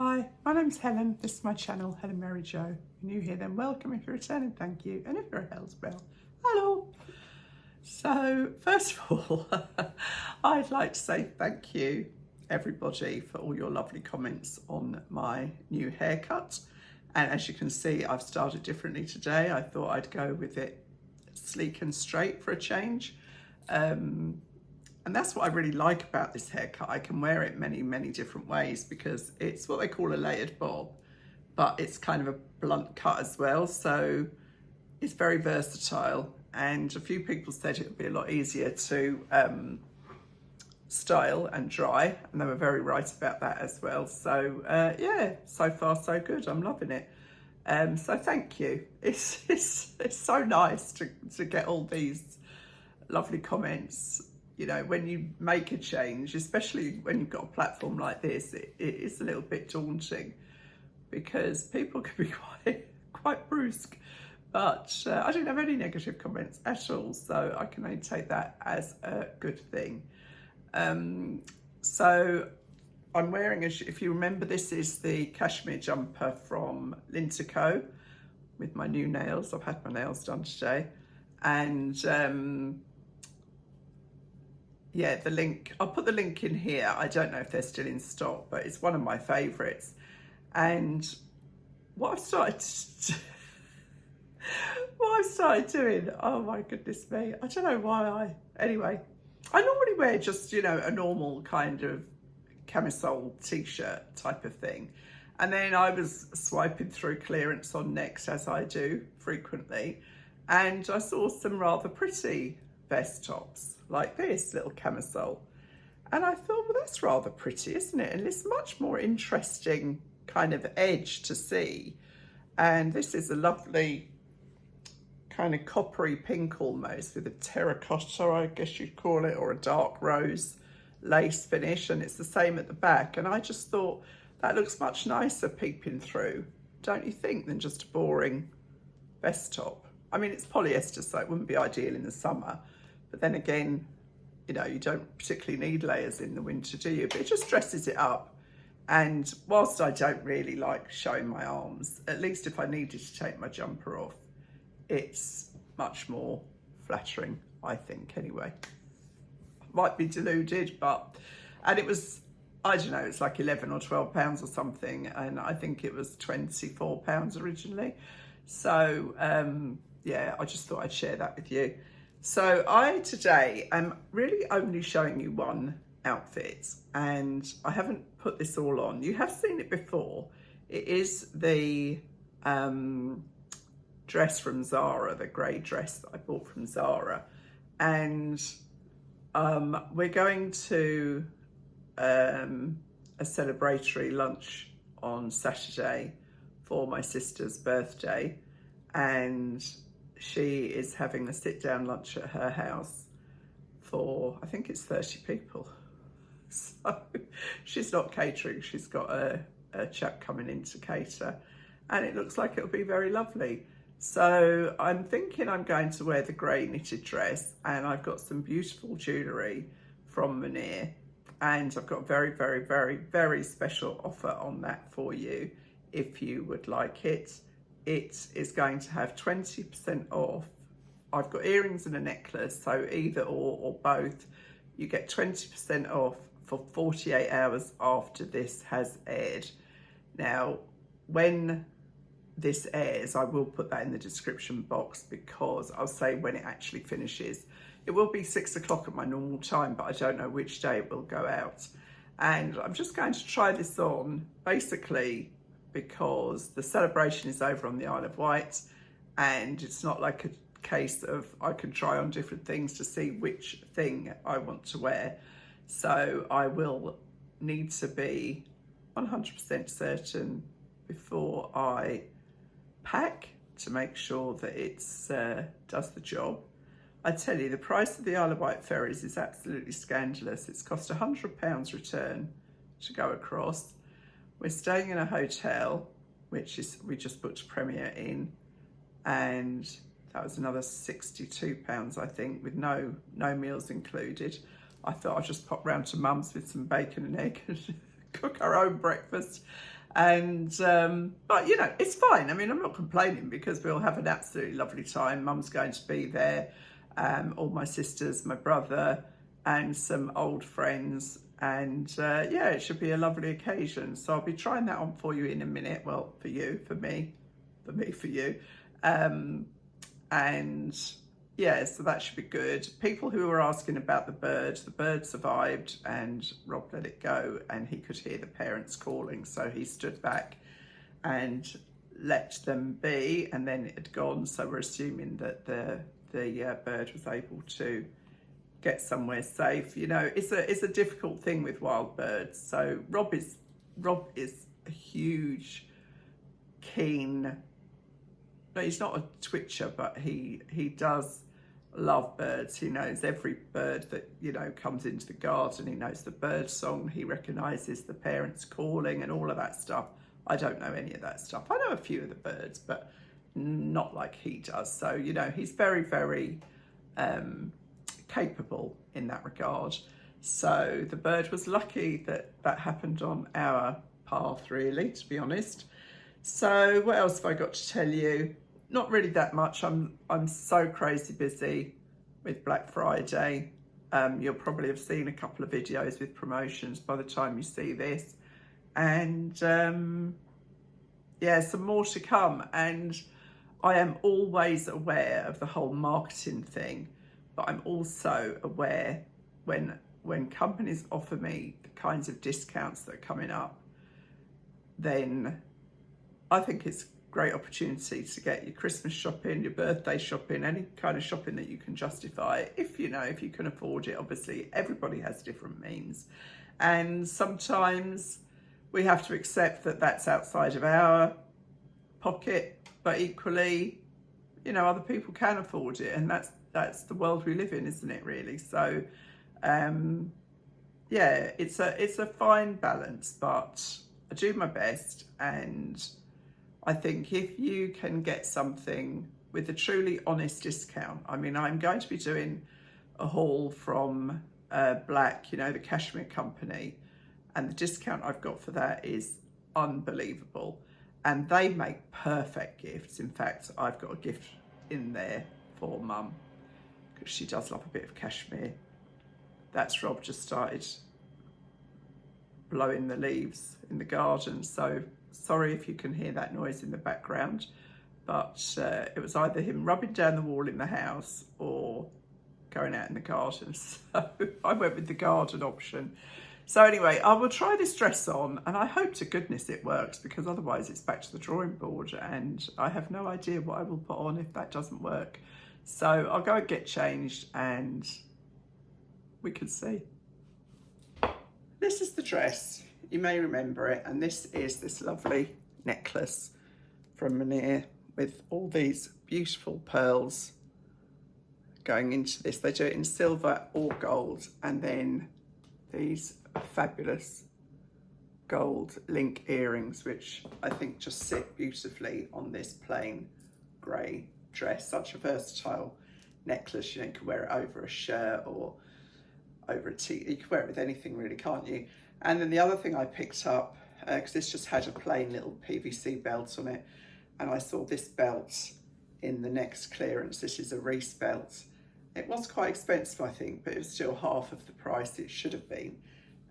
Hi, my name's Helen. This is my channel, Helen Mary Jo. If you're new here, then welcome. If you're returning, thank you. And if you're a Hell's Bell, hello. So, first of all, I'd like to say thank you, everybody, for all your lovely comments on my new haircut. And as you can see, I've started differently today. I thought I'd go with it sleek and straight for a change. And that's what I really like about this haircut. I can wear it many different ways because it's what they call a layered bob, but it's kind of a blunt cut as well. So it's very versatile. And a few people said it would be a lot easier to style and dry. And they were very right about that as well. So yeah, so far so good. I'm loving it. So thank you. It's so nice to get all these lovely comments. You know, when you make a change, especially when you've got a platform like this, it is a little bit daunting because people can be quite brusque. But I didn't have any negative comments at all, so I can only take that as a good thing. So I'm wearing, if you remember, this is the cashmere jumper from Lintico with my new nails. I've had my nails done today. And yeah, the link, I'll put the link in here. I don't know if they're still in stock, but it's one of my favorites. And what I've started doing, oh my goodness me, I don't know why anyway, I normally wear just, you know, a normal kind of camisole t-shirt type of thing. And then I was swiping through clearance on Next, as I do frequently, and I saw some rather pretty vest tops like this little camisole, and I thought, well, that's rather pretty, isn't it? And it's much more interesting kind of edge to see. And this is a lovely kind of coppery pink almost with a terracotta, I guess you'd call it, or a dark rose lace finish, and it's the same at the back. And I just thought that looks much nicer peeping through, don't you think, than just a boring vest top. I mean, it's polyester, so it wouldn't be ideal in the summer. But then again, you know, you don't particularly need layers in the winter, do you? But it just dresses it up. And whilst I don't really like showing my arms, at least if I needed to take my jumper off, it's much more flattering, I think, anyway. Might be deluded, but, and it was, I don't know, it's like 11 or 12 pounds or something. And I think it was 24 pounds originally. So, yeah, I just thought I'd share that with you. So I today am really only showing you one outfit, and I haven't put this all on. You have seen it before. It is the dress from Zara, the grey dress that I bought from Zara. And we're going to a celebratory lunch on Saturday for my sister's birthday, and she is having a sit-down lunch at her house for, I think it's 30 people. So she's not catering, she's got a chap coming in to cater, and it looks like it'll be very lovely. So I'm thinking I'm going to wear the grey knitted dress, and I've got some beautiful jewellery from Munir, and I've got a very special offer on that for you if you would like it. It is going to have 20% off. I've got earrings and a necklace, so either or both. You get 20% off for 48 hours after this has aired. Now, when this airs, I will put that in the description box, because I'll say when it actually finishes. It will be 6 o'clock at my normal time, but I don't know which day it will go out. And I'm just going to try this on, basically, because the celebration is over on the Isle of Wight, and it's not like a case of I can try on different things to see which thing I want to wear. So I will need to be 100% certain before I pack to make sure that it does the job. I tell you, the price of the Isle of Wight ferries is absolutely scandalous. It's cost £100 return to go across. We're staying in a hotel, which is, we just booked a Premier Inn, and that was another £62, I think, with no meals included. I thought I'd just pop round to Mum's with some bacon and egg and cook our own breakfast. And but you know, it's fine. I mean, I'm not complaining because we'll have an absolutely lovely time. Mum's going to be there, all my sisters, my brother, and some old friends. And yeah, it should be a lovely occasion. So I'll be trying that on for you in a minute. Well, for you, for me, for you. And yeah, so that should be good. People who were asking about the bird survived and Rob let it go and he could hear the parents calling. So he stood back and let them be, and then it had gone. So we're assuming that the bird was able to get somewhere safe. You know, it's a difficult thing with wild birds. So Rob is a huge, keen, no, he's not a twitcher, but he does love birds. He knows every bird that, you know, comes into the garden. He knows the bird song. He recognises the parents calling and all of that stuff. I don't know any of that stuff. I know a few of the birds, but not like he does. So, you know, he's very, very capable in that regard. So the bird was lucky that that happened on our path, really, to be honest. So what else have I got to tell you? Not really that much. I'm so crazy busy with Black Friday. You'll probably have seen a couple of videos with promotions by the time you see this. And yeah, some more to come. And I am always aware of the whole marketing thing, but I'm also aware when companies offer me the kinds of discounts that are coming up, then I think it's a great opportunity to get your Christmas shopping, your birthday shopping, any kind of shopping that you can justify, if you know, if you can afford it. Obviously, everybody has different means. And sometimes we have to accept that that's outside of our pocket, but equally, you know, other people can afford it, and that's the world we live in, isn't it, really? So yeah, it's a fine balance, but I do my best. And I think if you can get something with a truly honest discount, I mean, I'm going to be doing a haul from Black, you know, the cashmere company, and the discount I've got for that is unbelievable. And they make perfect gifts. In fact, I've got a gift in there for Mum because she does love a bit of cashmere. That's Rob just started blowing the leaves in the garden, so sorry if you can hear that noise in the background, but it was either him rubbing down the wall in the house or going out in the garden, so I went with the garden option. So anyway, I will try this dress on, and I hope to goodness it works, because otherwise it's back to the drawing board and I have no idea what I will put on if that doesn't work. So I'll go and get changed and we can see. This is the dress, you may remember it, and this is this lovely necklace from Munir with all these beautiful pearls going into this. They do it in silver or gold, and then these fabulous gold link earrings, which I think just sit beautifully on this plain grey dress. Such a versatile necklace, you know, you can wear it over a shirt or over a tee. You can wear it with anything really, can't you? And then the other thing I picked up, because this just had a plain little PVC belt on it, and I saw this belt in the next clearance. This is a Reese belt. It was quite expensive, I think, but it was still half of the price it should have been.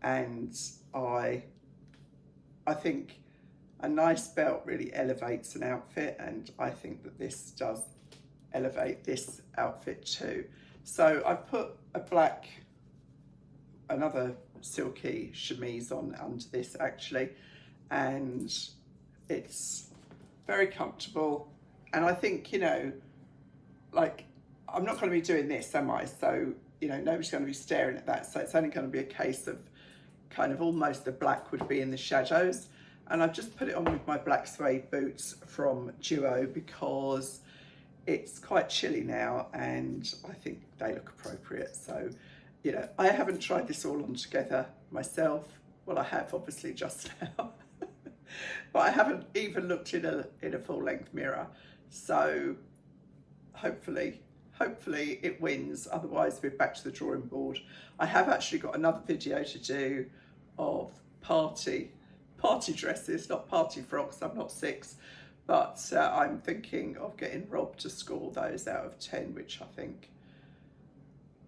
And I think a nice belt really elevates an outfit, and I think that this does elevate this outfit too. So I put another silky chemise on under this actually, and it's very comfortable. And I think, you know, like, I'm not going to be doing this, am I? So, you know, nobody's going to be staring at that. So it's only going to be a case of kind of almost the black would be in the shadows. And I've just put it on with my black suede boots from Duo because it's quite chilly now and I think they look appropriate. So, you know, I haven't tried this all on together myself. Well, I have obviously just now, but I haven't even looked in a full length mirror. So hopefully it wins. Otherwise we're back to the drawing board. I have actually got another video to do of party party dresses, not party frocks. I'm not 6, but I'm thinking of getting Rob to score those out of 10, which I think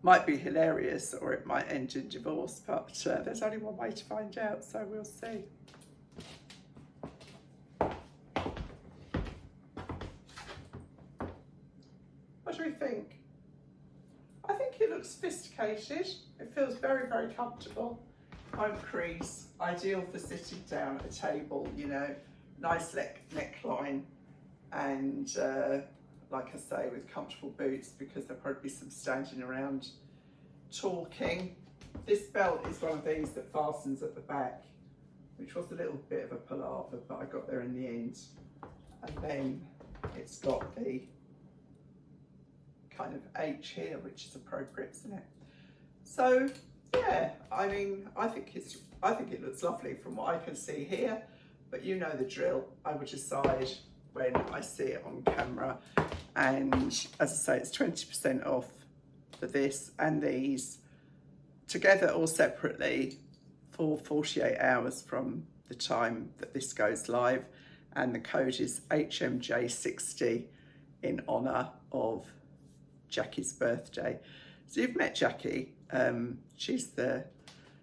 might be hilarious, or it might end in divorce, but there's only one way to find out, so we'll see. What do we think? I think it looks sophisticated. It feels very, very comfortable. Home crease, ideal for sitting down at a table, you know, nice neckline, and like I say, with comfortable boots, because there'll probably be some standing around talking. This belt is one of these that fastens at the back, which was a little bit of a palaver, but I got there in the end. And then it's got the kind of H here, which is appropriate, isn't it? So yeah, I mean, I think it looks lovely from what I can see here, but you know the drill. I will decide when I see it on camera. And as I say, it's 20% off for this and these, together or separately, for 48 hours from the time that this goes live. And the code is HMJ60 in honour of Jackie's birthday. So you've met Jackie. She's the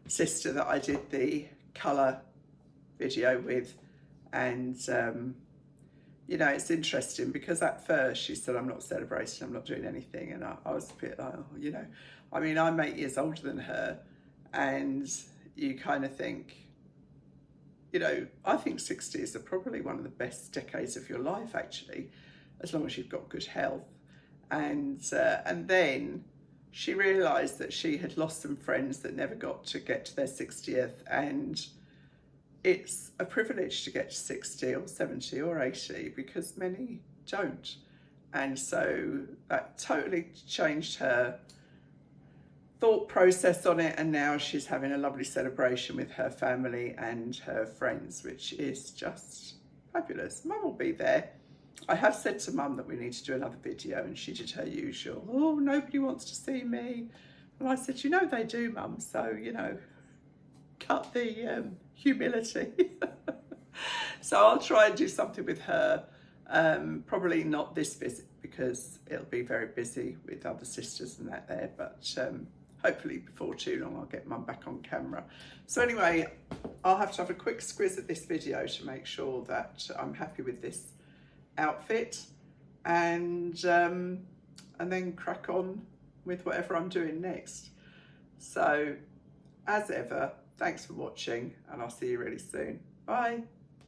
sister that I did the colour video with, and you know, it's interesting because at first she said, I'm not celebrating, I'm not doing anything, and I was a bit like, oh, you know, I mean, I'm 8 years older than her, and you kind of think, you know, I think 60s are probably one of the best decades of your life, actually, as long as you've got good health. And then she realised that she had lost some friends that never got to get to their 60th, and it's a privilege to get to 60 or 70 or 80 because many don't. And so that totally changed her thought process on it, and now she's having a lovely celebration with her family and her friends, which is just fabulous. Mum will be there. I have said to Mum that we need to do another video, and she did her usual, oh, nobody wants to see me. And I said, you know they do, Mum, so, you know, cut the humility. So I'll try and do something with her, probably not this visit because it'll be very busy with other sisters and that there, but hopefully before too long I'll get Mum back on camera. So anyway, I'll have to have a quick squiz at this video to make sure that I'm happy with this outfit, and then crack on with whatever I'm doing next. So as ever, thanks for watching, and I'll see you really soon. Bye.